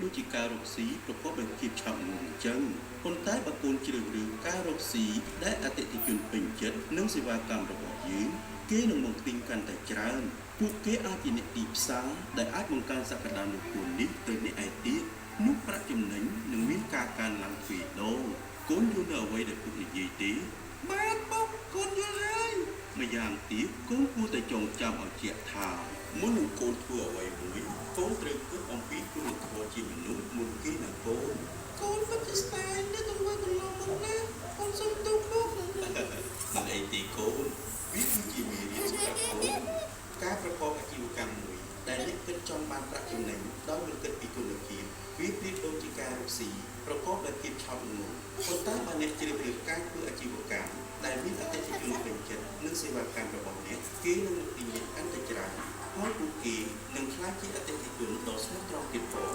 ដូចជាការរកស៊ីប្រកបដោយភាពឆាប់រហ័សអញ្ចឹងប៉ុន្តែបើកូនជ្រើសរើសការរកស៊ីដែលអតិថិជនពេញចិត្តនិងសេវាកម្មរបស់យើងគេនឹងមកទិញកាន់តែច្រើនពួកគេអាចជាអ្នកទីផ្សារដែលអាចបង្កើនសក្តានុពលនេះទៅអ្នកឯទៀតនោះប្រាក់ចំណេញនឹងមានការកើនឡើងទ្វេដងកូនយល់នៅអ្វីដែលពុកនិយាយទេបាទពុកកូនយល់ហើយម្យ៉ាងទៀតកូនគួរតែចងចាំឲ្យជាក់ថាមុននឹងកូនធ្វើអ្វីមួយកូនត្រូវគិតអំពីគុណធម៌ជាមនុស្សមុនគេណាកូនកូនពិតជាស្ដាយនៅទៅមើលកន្លងមកណាកូនសុំទោសពុកមិនអីទេកូនវាគឺជាមេរៀនសម្រាប់កូនការប្រកបអាជីវកម្មមួយដែលអ្នកគិតចង់បានប្រាក់ចំណេញដោយមិនគិតពីគុណភាពវាប្រៀបដូចជាការរកស៊ីប្រកបដោយភាពឆាប់រហ័សប៉ុន្តែបើអ្នកជ្រើសរើសការធ្វើអាជីវកម្មដែលមានអតិថិជនពេញចិត្តនិងសេវាកម្មរបស់អ្នកគេនឹងទីនេះកាន់តែច្រើនហើយពួកគេនឹងក្លាយជាអតិថិជនដ៏ស្មោះត្រង់ទៀតផង